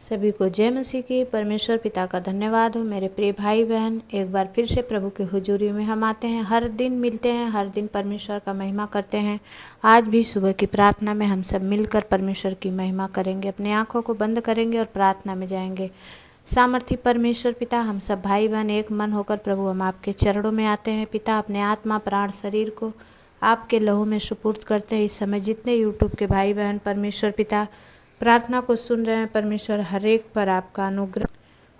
सभी को जय मसीह की। परमेश्वर पिता का धन्यवाद हो। मेरे प्रिय भाई बहन, एक बार फिर से प्रभु की हुजूरी में हम आते हैं। हर दिन मिलते हैं, हर दिन परमेश्वर का महिमा करते हैं। आज भी सुबह की प्रार्थना में हम सब मिलकर परमेश्वर की महिमा करेंगे। अपनी आंखों को बंद करेंगे और प्रार्थना में जाएंगे। सामर्थी परमेश्वर पिता, हम सब भाई बहन एक मन होकर प्रभु हम आपके चरणों में आते हैं। पिता, अपने आत्मा प्राण शरीर को आपके लहू में सुपुर्द करते हैं। इस समय जितने यूट्यूब के भाई बहन परमेश्वर पिता प्रार्थना को सुन रहे हैं, परमेश्वर हर एक पर आपका अनुग्रह,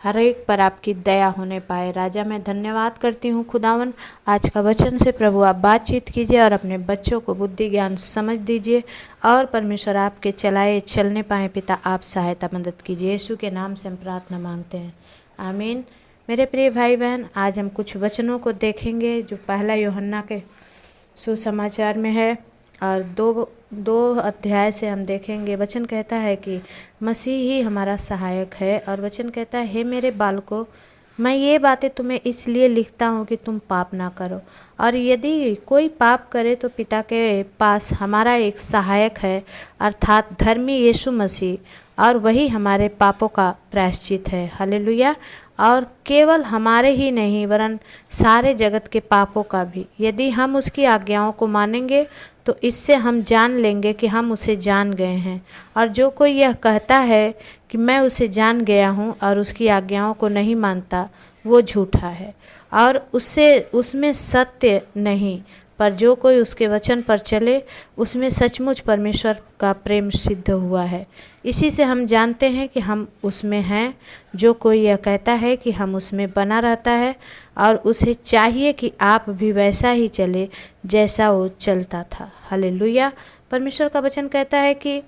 हर एक पर आपकी दया होने पाए। राजा, मैं धन्यवाद करती हूँ खुदावन, आज का वचन से प्रभु आप बातचीत कीजिए और अपने बच्चों को बुद्धि ज्ञान समझ दीजिए और परमेश्वर आपके चलाए चलने पाए। पिता, आप सहायता मदद कीजिए। यीशु के नाम से हम प्रार्थना मांगते हैं, आमीन। मेरे प्रिय भाई बहन, आज हम कुछ वचनों को देखेंगे जो पहला यूहन्ना के सुसमाचार में है और दो अध्याय से हम देखेंगे। वचन कहता है कि मसीह ही हमारा सहायक है और वचन कहता है, हे मेरे बालकों, मैं ये बातें तुम्हें इसलिए लिखता हूँ कि तुम पाप ना करो। और यदि कोई पाप करे तो पिता के पास हमारा एक सहायक है, अर्थात धर्मी यीशु मसीह, और वही हमारे पापों का प्रायश्चित है। हालेलुया। और केवल हमारे ही नहीं वरन सारे जगत के पापों का भी। यदि हम उसकी आज्ञाओं को मानेंगे तो इससे हम जान लेंगे कि हम उसे जान गए हैं। और जो कोई यह कहता है कि मैं उसे जान गया हूँ और उसकी आज्ञाओं को नहीं मानता, वो झूठा है और उसमें सत्य नहीं। पर जो कोई उसके वचन पर चले, उसमें सचमुच परमेश्वर का प्रेम सिद्ध हुआ है। इसी से हम जानते हैं कि हम उसमें हैं। जो कोई यह कहता है कि हम उसमें बना रहता है और उसे चाहिए कि आप भी वैसा ही चले जैसा वो चलता था। हालेलुया। परमेश्वर का वचन कहता है कि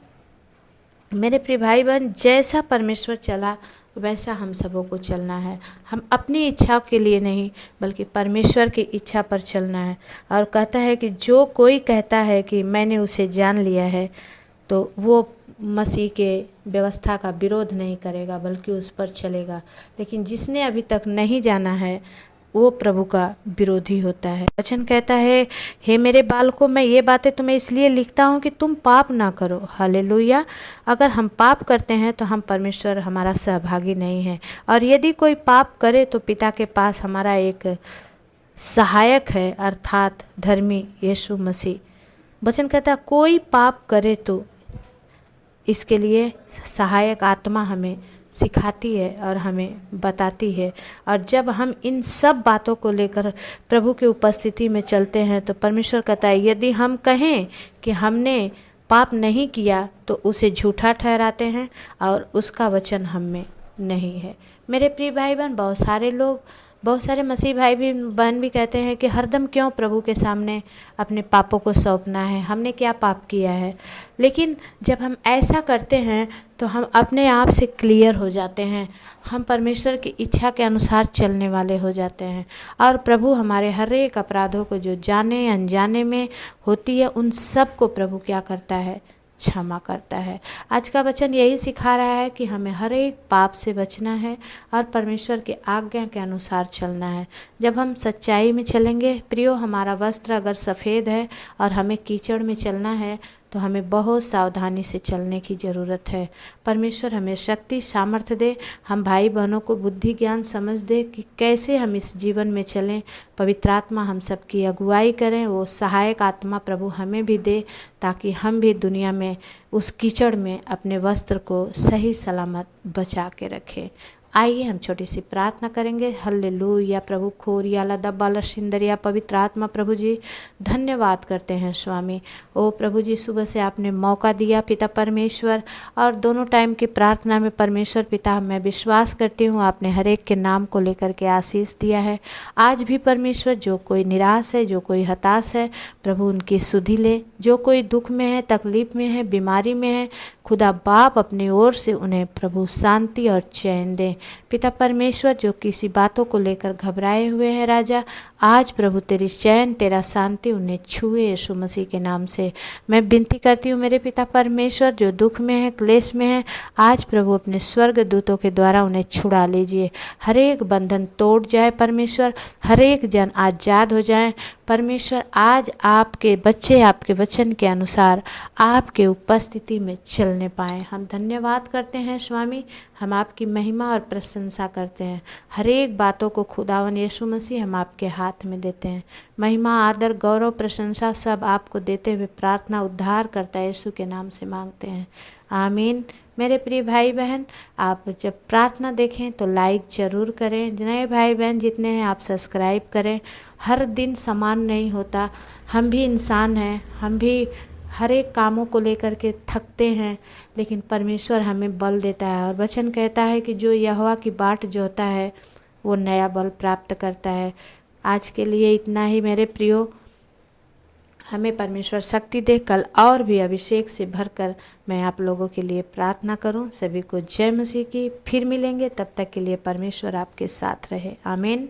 मेरे प्रिय भाई बहन, जैसा परमेश्वर चला वैसा हम सबों को चलना है। हम अपनी इच्छा के लिए नहीं बल्कि परमेश्वर की इच्छा पर चलना है। और कहता है कि जो कोई कहता है कि मैंने उसे जान लिया है, तो वो मसीह के व्यवस्था का विरोध नहीं करेगा बल्कि उस पर चलेगा। लेकिन जिसने अभी तक नहीं जाना है वो प्रभु का विरोधी होता है। वचन कहता है, हे मेरे बालकों, मैं ये बातें तुम्हें इसलिए लिखता हूँ कि तुम पाप ना करो। हालेलुया। अगर हम पाप करते हैं तो हम परमेश्वर हमारा सहभागी नहीं है। और यदि कोई पाप करे तो पिता के पास हमारा एक सहायक है, अर्थात धर्मी यीशु मसीह। वचन कहता है कोई पाप करे तो इसके लिए सहायक आत्मा हमें सिखाती है और हमें बताती है। और जब हम इन सब बातों को लेकर प्रभु की उपस्थिति में चलते हैं तो परमेश्वर कहता है, यदि हम कहें कि हमने पाप नहीं किया तो उसे झूठा ठहराते हैं और उसका वचन हम में नहीं है। मेरे प्रिय भाई बहन, बहुत सारे मसीह भाई भी बहन भी कहते हैं कि हरदम क्यों प्रभु के सामने अपने पापों को सौंपना है, हमने क्या पाप किया है। लेकिन जब हम ऐसा करते हैं तो हम अपने आप से क्लियर हो जाते हैं। हम परमेश्वर की इच्छा के अनुसार चलने वाले हो जाते हैं और प्रभु हमारे हर एक अपराधों को जो जाने अनजाने में होती है उन सब को प्रभु क्या करता है, क्षमा करता है। आज का वचन यही सिखा रहा है कि हमें हर एक पाप से बचना है और परमेश्वर की आज्ञा के अनुसार चलना है। जब हम सच्चाई में चलेंगे, प्रियो, हमारा वस्त्र अगर सफ़ेद है और हमें कीचड़ में चलना है तो हमें बहुत सावधानी से चलने की ज़रूरत है। परमेश्वर हमें शक्ति सामर्थ्य दे, हम भाई बहनों को बुद्धि ज्ञान समझ दे कि कैसे हम इस जीवन में चलें। पवित्र आत्मा हम सबकी अगुवाई करें, वो सहायक आत्मा प्रभु हमें भी दे ताकि हम भी दुनिया में उस कीचड़ में अपने वस्त्र को सही सलामत बचा के रखें। आइए हम छोटी सी प्रार्थना करेंगे। हल्लेलुया। प्रभु खोरिया लदा बाला सिंदरिया, पवित्र आत्मा प्रभु जी धन्यवाद करते हैं स्वामी। ओ प्रभु जी, सुबह से आपने मौका दिया पिता परमेश्वर, और दोनों टाइम की प्रार्थना में परमेश्वर पिता मैं विश्वास करती हूँ आपने हर एक के नाम को लेकर के आशीष दिया है। आज भी परमेश्वर जो कोई निराश है, जो कोई हताश है, प्रभु उनकी सुधि लें। जो कोई दुख में है, तकलीफ में है, बीमारी में है, खुदा बाप अपनी ओर से उन्हें प्रभु शांति और चैन दें। पिता परमेश्वर, जो किसी बातों को लेकर घबराए हुए हैं राजा, आज प्रभु तेरी चैन, तेरा शांति उन्हें छुए यीशु मसीह के नाम से। मैं विनती करती हूँ मेरे पिता परमेश्वर, जो दुख में है, क्लेश में है, आज प्रभु अपने स्वर्ग दूतों के द्वारा उन्हें छुड़ा लीजिए। हर एक बंधन तोड़ जाए परमेश्वर, हर एक जन आज़ाद हो जाए परमेश्वर। आज आपके बच्चे आपके वचन के अनुसार आपके उपस्थिति में चलने पाएँ। हम धन्यवाद करते हैं स्वामी, हम आपकी महिमा और प्रशंसा करते हैं। हर एक बातों को खुदावन यीशु मसीह हम आपके हाथ में देते हैं। महिमा, आदर, गौरव, प्रशंसा सब आपको देते हुए प्रार्थना उद्धार करता यीशु के नाम से मांगते हैं, आमीन। मेरे प्रिय भाई बहन, आप जब प्रार्थना देखें तो लाइक ज़रूर करें। नए भाई बहन जितने हैं आप सब्सक्राइब करें। हर दिन समान नहीं होता, हम भी इंसान हैं, हम भी हर एक कामों को लेकर के थकते हैं, लेकिन परमेश्वर हमें बल देता है और वचन कहता है कि जो यहोवा की बाट जोहता है वो नया बल प्राप्त करता है। आज के लिए इतना ही मेरे प्रियो, हमें परमेश्वर शक्ति दे। कल और भी अभिषेक से भरकर मैं आप लोगों के लिए प्रार्थना करूं। सभी को जय मसीह की। फिर मिलेंगे, तब तक के लिए परमेश्वर आपके साथ रहे, आमीन।